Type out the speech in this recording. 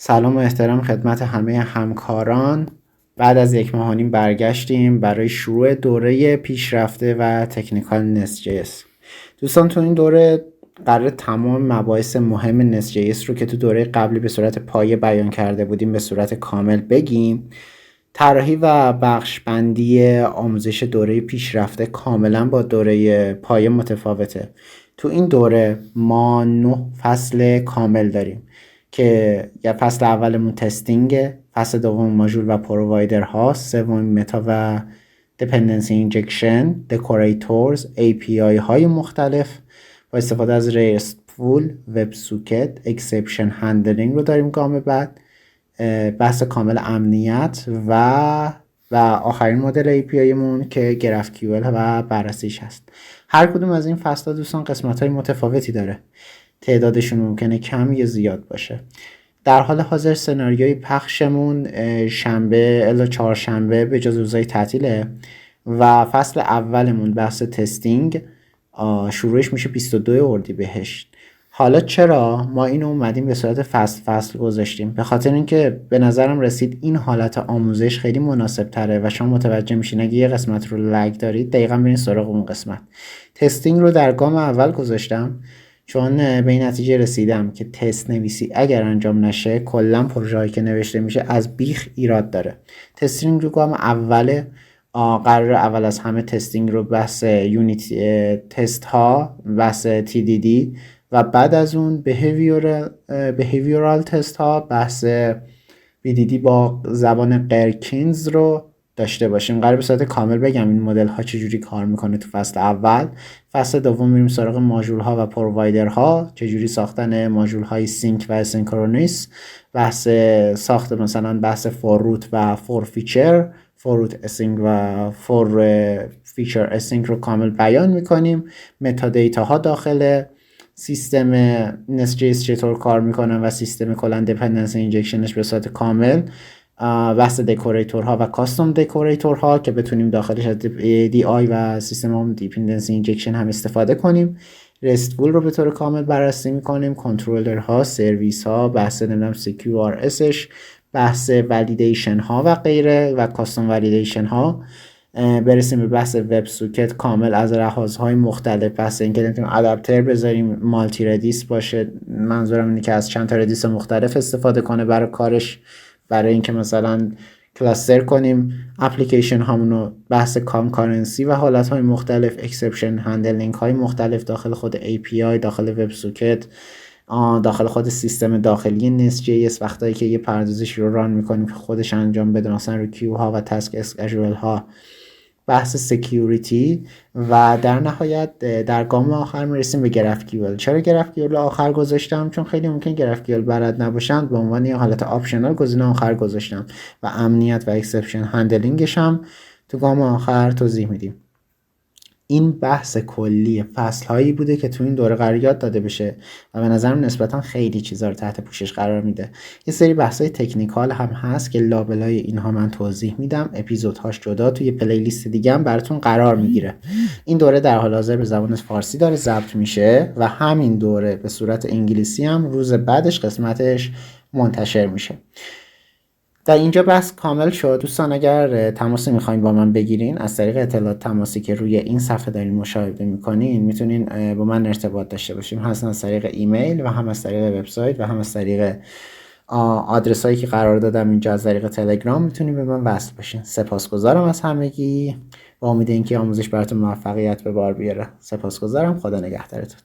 سلام و احترام خدمت همه همکاران. بعد از 1 ماه و نیم برگشتیم برای شروع دوره پیشرفته و تکنیکال Nest.js. دوستان تو این دوره قرار تمام مباحث مهم Nest.js رو که تو دوره قبلی به صورت پایه بیان کرده بودیم به صورت کامل بگیم. طراحی و بخش بندی آموزش دوره پیشرفته کاملا با دوره پایه متفاوته. تو این دوره ما 9 فصل کامل داریم که یا فصل اولمون تستینگ، فصل دوم ماژول و پرووایدر ها، سوم متا و dependency injection، decorators، API های مختلف با استفاده از RESTful، WebSocket، exception handling رو داریم گام بعد، بحث کامل امنیت و آخرین مدل API مون که GraphQL و بررسیش هست. هر کدوم از این فصل‌ها دوستان قسمت‌های متفاوتی داره. تعدادشون ممکنه کم یا زیاد باشه. در حال حاضر سناریوی پخشمون شنبه الی چهارشنبه به جز روزهای تعطیله و فصل اولمون بحث تستینگ شروعش میشه 22 اردیبهشت. حالا چرا ما اینو اومدیم به صورت فصل گذاشتیم؟ به خاطر اینکه به نظرم رسید این حالت آموزش خیلی مناسب تره و شما متوجه میشین اگه یه قسمت رو لگ دارید دقیقاً برین سراغ اون قسمت. تستینگ رو در گام اول گذاشتم چون به این نتیجه رسیدم که تست نویسی اگر انجام نشه کلا پروژه‌ای که نوشته میشه از بیخ ایراد داره. تستینگ رو گام اوله، قرار اول از همه تستینگ رو بحث یونیت تست ها، بحث TDD و بعد از اون behavioral تست ها، بحث BDD با زبان قرکینز رو داشته باشیم. قرار به صورت کامل بگم این مدل ها چجوری کار میکنه تو فصل اول. فصل دوم میریم سراغ ماژول ها و پرووایدر ها، چجوری ساختن ماژول های سینک و اسینکرونیس، بحث ساخت مثلا بحث فور روت و فور فیچر، فور روت اسینک و فور فیچر اسینک رو کامل بیان میکنیم. متا دیتا ها داخل سیستم Nest.js چطور کار میکنن و سیستم کلا dependency injectionش به صورت کامل، بحث دکوراتور ها و کاستوم دکوراتور ها که بتونیم داخلش از DI و سیستم dependency injection هم استفاده کنیم. RESTful رو به طور کامل بررسی میکنیم، کنترلر ها، سرویس ها، بحث CQRS، بحث ولیدیشن ها و غیره و کاستوم ولیدیشن ها. برسیم به بحث وب سوکت کامل از لحاظهای مختلف، بحث اینکه نمیتونیم ادپتر بذاریم مالتی ردیس باشه، منظورم اینه که از چند تا ردیس مختلف استفاده کنه برای کارش، برای اینکه مثلا کلاستر کنیم اپلیکیشن هامونو. بحث کانکارنسی و حالتهای مختلف، اکسپشن هندلینگ های مختلف داخل خود API، داخل وب سوکت، داخل خود سیستم داخلی Nest.js وقتایی که یه پردازش رو ران میکنیم که خودش انجام بده، مثلا رو کیو ها و تاسک اسکیجول ها. بحث سکیوریتی و در نهایت در گام آخر میرسیم به GraphQL. چرا GraphQL آخر گذاشتم؟ چون خیلی ممکن GraphQL بلد نباشن، به عنوان یه حالت آپشنال گزینه آخر گذاشتم و امنیت و اکسپشن هندلینگش هم تو گام آخر توضیح میدیم. این بحث کلی فصل هایی بوده که تو این دوره قرار یاد داده بشه و به نظرم نسبتا خیلی چیزا رو تحت پوشش قرار میده. یه سری بحث های تکنیکال هم هست که لابلای اینها من توضیح میدم، اپیزودهاش جدا توی پلیلیست دیگه هم براتون قرار میگیره. این دوره در حال حاضر به زبان فارسی داره ضبط میشه و همین دوره به صورت انگلیسی هم روز بعدش قسمتش منتشر میشه. در اینجا بحث کامل شد. دوستان اگر تماسی میخواین با من بگیرین از طریق اطلاعات تماسی که روی این صفحه دارین مشاهده میکنین میتونین با من ارتباط داشته باشیم، هم از طریق ایمیل و هم از طریق وبسایت و هم از طریق آدرس هایی که قرار دادم اینجا از طریق تلگرام میتونین به من وصل بشین. سپاسگزارم از همگی، با امید اینکه آموزش براتون موفقیت به بار بیاره. سپاسگزارم، خدا نگهدارتون.